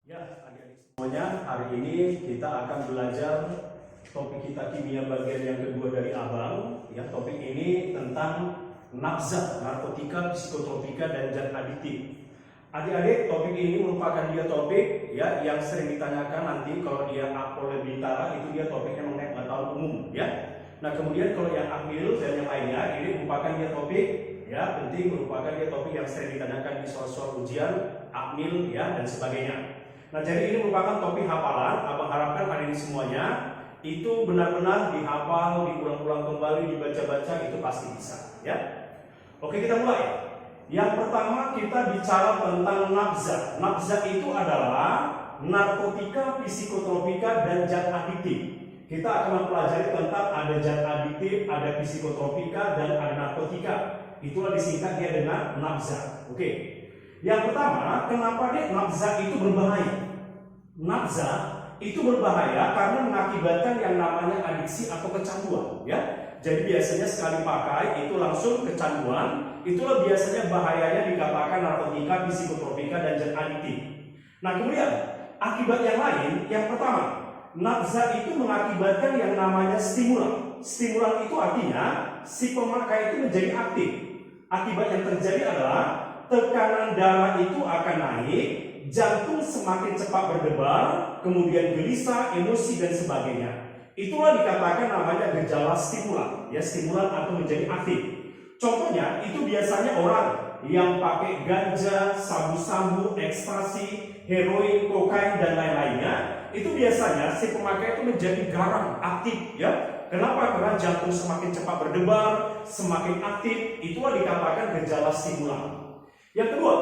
Ya, adik-adik semuanya, hari ini kita akan belajar topik kita kimia bagian yang kedua dari abang. Ya, topik ini tentang nafza, narkotika, psikotropika, dan zat aditif. Adik-adik, topik ini merupakan dia topik ya yang sering ditanyakan nanti kalau dia oleh Bintara, itu dia topiknya mengenai pengetahuan umum ya. Nah, kemudian kalau yang akmil dan yang lainnya, ini merupakan dia topik ya penting, merupakan dia topik yang sering ditanyakan di soal-soal ujian akmil ya dan sebagainya. Nah, jadi ini merupakan topik hafalan. Abang harapkan hari ini semuanya itu benar-benar dihafal, diulang-ulang kembali, dibaca-baca, itu pasti bisa ya. Oke, kita mulai. Yang pertama kita bicara tentang nafza. Nafza itu adalah narkotika, psikotropika, dan zat aditif. Kita akan mempelajari tentang ada zat aditif, ada psikotropika, dan ada narkotika. Itulah disingkat dia dengan nafza. Oke. Yang pertama, kenapa dia nafza itu berbahaya? Nafza itu berbahaya karena mengakibatkan yang namanya adiksi atau kecanduan ya. Jadi biasanya sekali pakai itu langsung kecanduan. Itulah biasanya bahayanya dikatakan narkotika, psikotropika, dan zat aditif. Nah, kemudian akibat yang lain, yang pertama, nafza itu mengakibatkan yang namanya stimulan. Stimulan itu artinya si pemakai itu menjadi aktif. Akibat yang terjadi adalah tekanan darah itu akan naik, jantung semakin cepat berdebar, kemudian gelisah, emosi, dan sebagainya. Itulah dikatakan namanya gejala stimulan, ya, stimulan atau menjadi aktif. Contohnya itu biasanya orang yang pakai ganja, sabu-sabu, ekstasi, heroin, kokain, dan lain-lainnya. Itu biasanya si pemakai itu menjadi garang, aktif, ya. Kenapa? Karena jantung semakin cepat berdebar, semakin aktif. Itulah dikatakan gejala stimulan. Yang kedua,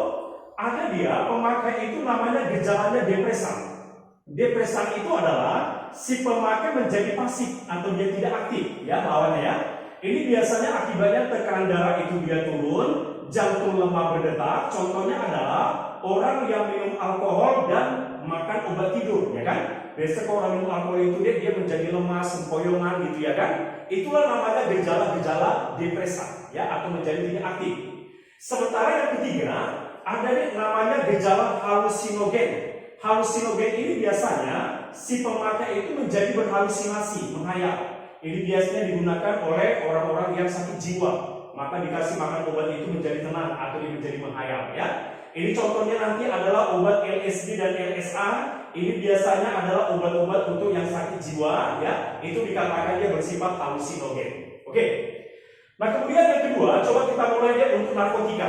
ada dia pemakai itu namanya gejalanya depresan. Depresan itu adalah si pemakai menjadi pasif atau dia tidak aktif, ya lawannya ya. Ini biasanya akibatnya tekanan darah itu dia turun, jantung lemah berdetak. Contohnya adalah orang yang minum alkohol dan makan obat tidur, ya kan? Biasanya kalau orang minum alkohol itu dia menjadi lemah, sempoyongan gitu ya kan? Itulah namanya gejala-gejala depresan, ya, atau menjadi tidak aktif. Sementara yang ketiga, ada nih namanya gejala halusinogen. Halusinogen ini biasanya si pemakai itu menjadi berhalusinasi, menghayal. Ini biasanya digunakan oleh orang-orang yang sakit jiwa. Maka dikasih makan obat itu menjadi tenang atau dia menjadi menghayal ya. Ini contohnya nanti adalah obat LSD dan LSA. Ini biasanya adalah obat-obat untuk yang sakit jiwa ya. Itu dikatakan dia bersifat halusinogen. Oke. Nah, kemudian yang kedua, coba kita mulai dia untuk narkotika.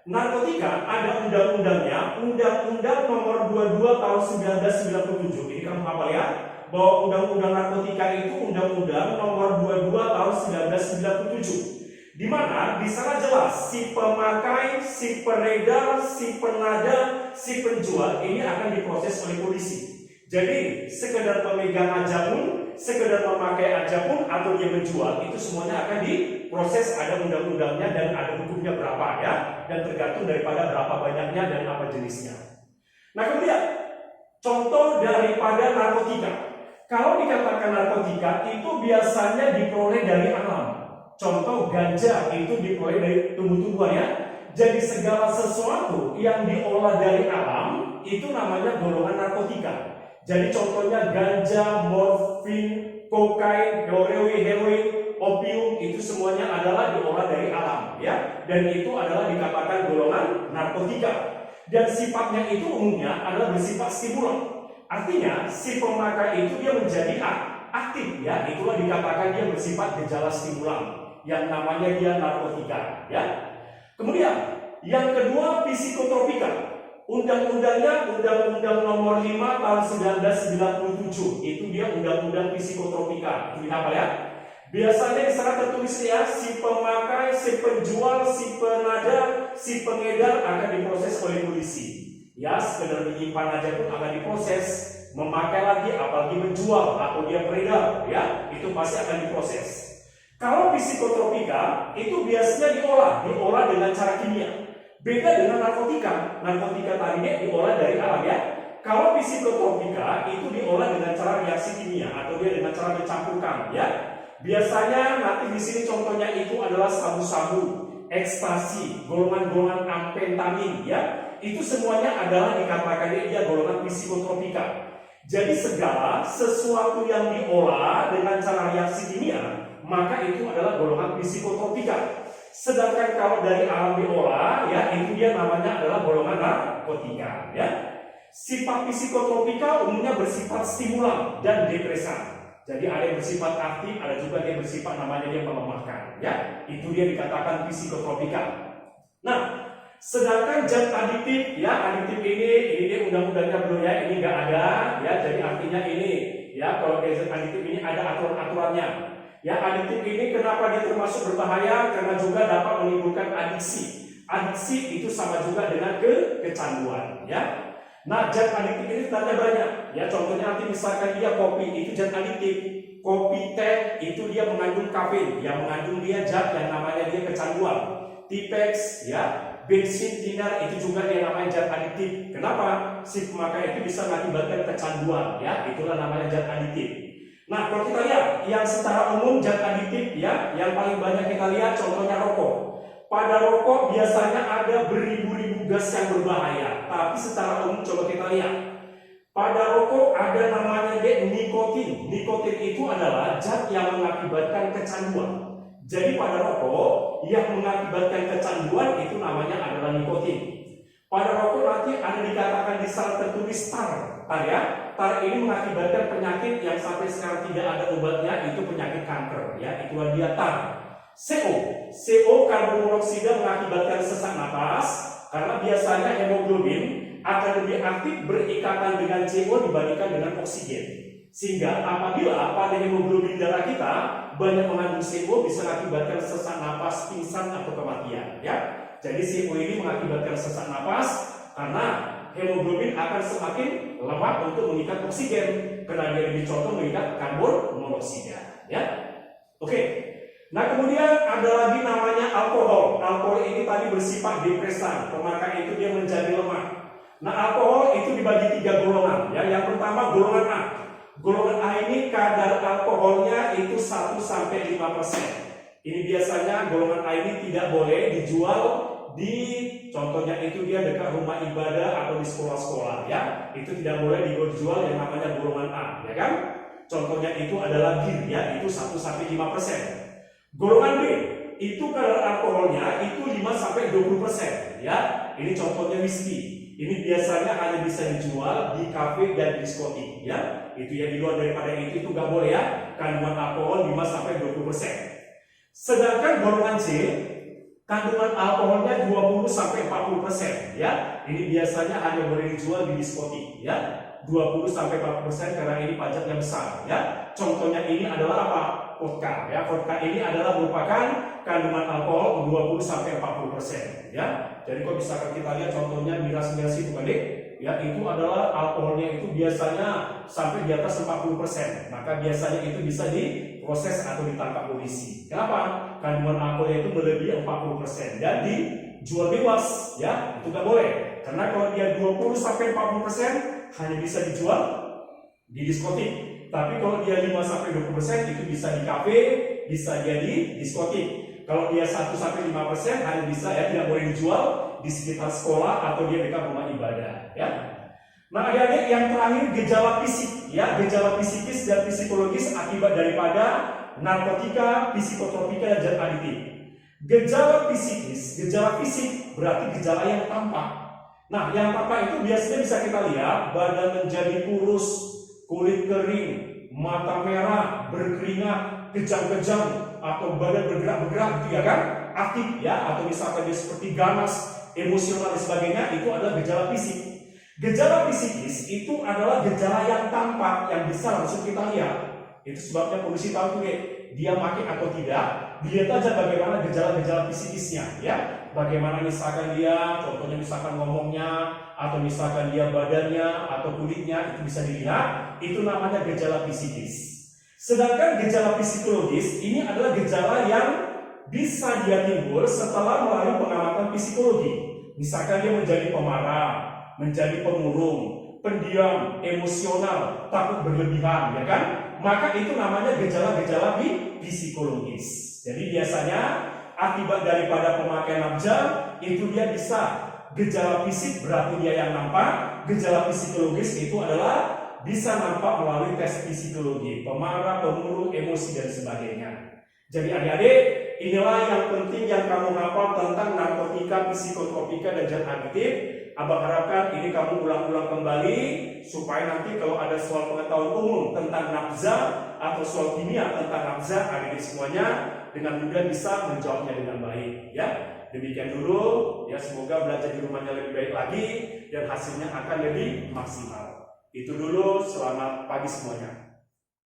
Narkotika ada undang-undangnya, Undang-Undang Nomor 22 Tahun 1997. Ini kamu hafal ya, bahwa undang-undang narkotika itu Undang-Undang Nomor 22 Tahun 1997. Di mana di sana jelas si pemakai, si peredar, si penada, si penjual ini akan diproses oleh polisi. Jadi sekedar pemegang aja pun, sekedar memakai aja pun, atau dia menjual, itu semuanya akan diproses, ada undang-undangnya dan ada hukumnya berapa ya, dan tergantung daripada berapa banyaknya dan apa jenisnya. Nah, kemudian contoh daripada narkotika. Kalau dikatakan narkotika itu biasanya diperoleh dari alam. Contoh ganja itu diperoleh dari tumbuh-tumbuhan ya. Jadi segala sesuatu yang diolah dari alam itu namanya golongan narkotika. Jadi contohnya ganja, morfin, kokain, heroin, opium, itu semuanya adalah diolah dari alam ya. Dan itu adalah dikatakan golongan narkotika. Dan sifatnya itu umumnya adalah bersifat stimulan. Artinya si pemakai itu dia menjadi aktif ya. Itulah dikatakan dia bersifat gejala stimulan yang namanya dia narkotika ya. Kemudian yang kedua psikotropika. Undang-undangnya Undang-Undang Nomor 5 Tahun 1997. Itu dia Undang-Undang Psikotropika. Itu apa ya? Biasanya di sana tertulis ya, si pemakai, si penjual, si penada, si pengedar akan diproses oleh polisi. Ya, sekedar menyimpan aja pun akan diproses. Memakai lagi, apalagi menjual atau dia beredar, ya, itu pasti akan diproses. Kalau psikotropika itu biasanya diolah dengan cara kimia. Beda dengan narkotika. Narkotika tadinya diolah dari alam ya. Kalau psikotropika itu diolah dengan cara reaksi kimia atau dia dengan cara mencampurkan ya. Biasanya nanti di sini contohnya itu adalah sabu-sabu, ekstasi, golongan-golongan amfetamin ya. itu semuanya adalah dikatakannya dia golongan psikotropika. Jadi segala sesuatu yang diolah dengan cara reaksi kimia, maka itu adalah golongan psikotropika. Sedangkan kalau dari alam diolah, ya itu dia namanya adalah golongan narkotika. Ya, sifat psikotropika umumnya bersifat stimulan dan depresan. Jadi ada yang bersifat aktif, ada juga yang bersifat namanya dia melemahkan. Ya, itu dia dikatakan psikotropika. Nah, sedangkan zat adiktif, ya adiktif ini dia undang-undangnya belum ya, ini nggak ada, ya jadi artinya ini, ya kalau zat adiktif ini ada aturan-aturannya. Ya adiktif ini kenapa dia termasuk berbahaya? Karena juga dapat menimbulkan adiksi. Adiksi itu sama juga dengan kecanduan, ya. Nah zat adiktif ini sebenarnya banyak, ya contohnya nanti misalkan dia kopi itu zat adiktif, kopi teh itu dia mengandung kafein, yang mengandung dia zat yang namanya dia kecanduan. Tipex, ya bensin tinar itu juga dia namanya zat adiktif. Kenapa? Si pemakai itu bisa mengakibatkan kecanduan, ya itulah namanya zat adiktif. Nah kalau kita lihat yang secara umum zat adiktif, ya yang paling banyak kita lihat contohnya rokok. Pada rokok biasanya ada beribu-ribu gas yang berbahaya, tapi secara umum coba kita lihat. Pada rokok ada namanya nikotin. Nikotin itu adalah zat yang mengakibatkan kecanduan. Jadi pada rokok yang mengakibatkan kecanduan itu namanya adalah nikotin. Pada rokok nanti ada dikatakan di sana tertulis tar, ya. Tar ini mengakibatkan penyakit yang sampai sekarang tidak ada obatnya, itu penyakit kanker, ya. Itulah dia tar. CO karbon monoksida mengakibatkan sesak napas karena biasanya hemoglobin akan lebih aktif berikatan dengan CO dibandingkan dengan oksigen. Sehingga apabila pada hemoglobin darah kita banyak mengandung CO bisa mengakibatkan sesak napas, pingsan atau kematian, ya. Jadi CO ini mengakibatkan sesak napas karena hemoglobin akan semakin lemah untuk mengikat oksigen karena dia lebih condong mengikat karbon monoksida, ya. Oke. Nah kemudian ada lagi namanya alkohol. Alkohol ini tadi bersifat depresan, pemakai itu dia menjadi lemah. Nah alkohol itu dibagi 3 golongan, ya. Yang pertama golongan A. Golongan A ini kadar alkoholnya itu 1-5%. Ini biasanya golongan A ini tidak boleh dijual di, contohnya itu dia dekat rumah ibadah atau di sekolah-sekolah, ya. Itu tidak boleh dijual yang namanya golongan A, ya kan? Contohnya itu adalah bir, ya, itu 1-5%. Golongan B itu kadar alkoholnya itu 5-20%, ya. Ini contohnya whisky. Ini biasanya hanya bisa dijual di kafe dan diskotik, ya. Itu ya, di luar daripada itu nggak boleh, ya. Kandungan alkohol 5-20%. Sedangkan golongan C kandungan alkoholnya 20-40%, ya. Ini biasanya hanya boleh dijual di diskotik, ya. 20-40% karena ini pajaknya besar, ya. Contohnya ini adalah apa? Vodka, ya. Vodka ini adalah merupakan kandungan alkohol 20-40%, ya. Jadi kalau misalkan kita lihat contohnya miras-miras itu kan, ya itu adalah alkoholnya itu biasanya sampai di atas 40%. Maka biasanya itu bisa diproses atau ditangkap polisi. Kenapa? Kandungan alkoholnya itu melebihi 40% dan dijual bebas, ya. Itu nggak boleh. Karena kalau dia 20-40% hanya bisa dijual di diskotik. Tapi kalau dia 5-20% itu bisa di kafe, bisa jadi diskotik. Kalau dia 1-5% hanya bisa, ya tidak boleh dijual di sekitar sekolah atau dia dekat rumah ibadah, ya. Nah, adik-adik yang terakhir gejala fisik, ya, gejala fisikis dan psikologis akibat daripada narkotika, psikotropika dan zat adiktif. Gejala fisikis, gejala fisik berarti gejala yang tampak. Nah, yang tampak itu biasanya bisa kita lihat badan menjadi kurus, kulit kering, mata merah, berkeringat, kejang-kejang, atau badan bergerak-bergerak gitu ya kan, aktif ya, atau misalkan dia seperti ganas, emosional dan sebagainya, itu adalah gejala fisik. Gejala fisikis itu adalah gejala yang tampak, yang bisa langsung kita lihat. Itu sebabnya polisi tahu tuh dia pakai atau tidak, dilihat aja bagaimana gejala-gejala fisikisnya, ya. Bagaimana misalkan dia, contohnya misalkan ngomongnya, atau misalkan dia badannya, atau kulitnya, itu bisa dilihat. Itu namanya gejala fisikis. Sedangkan gejala psikologis, ini adalah gejala yang bisa dia timbul setelah melalui pengamatan psikologi. Misalkan dia menjadi pemarah, menjadi pemurung, pendiam, emosional, takut berlebihan, ya kan? Maka itu namanya gejala-gejala psikologis. Jadi biasanya akibat daripada pemakaian nafza itu dia bisa gejala fisik berarti dia yang nampak, gejala psikologis itu adalah bisa nampak melalui tes psikologi, pemarah, pemurung, emosi, dan sebagainya. Jadi adik-adik, inilah yang penting yang kamu hafal tentang narkotika, psikotropika, dan zat aditif. Abang harapkan ini kamu ulang-ulang kembali, supaya nanti kalau ada soal pengetahuan umum tentang nafza atau soal kimia tentang nafza, adik-adik semuanya dengan mudah bisa menjawabnya dengan baik. Ya, demikian dulu. Ya, semoga belajar di rumahnya lebih baik lagi dan hasilnya akan lebih maksimal. Itu dulu, selamat pagi semuanya.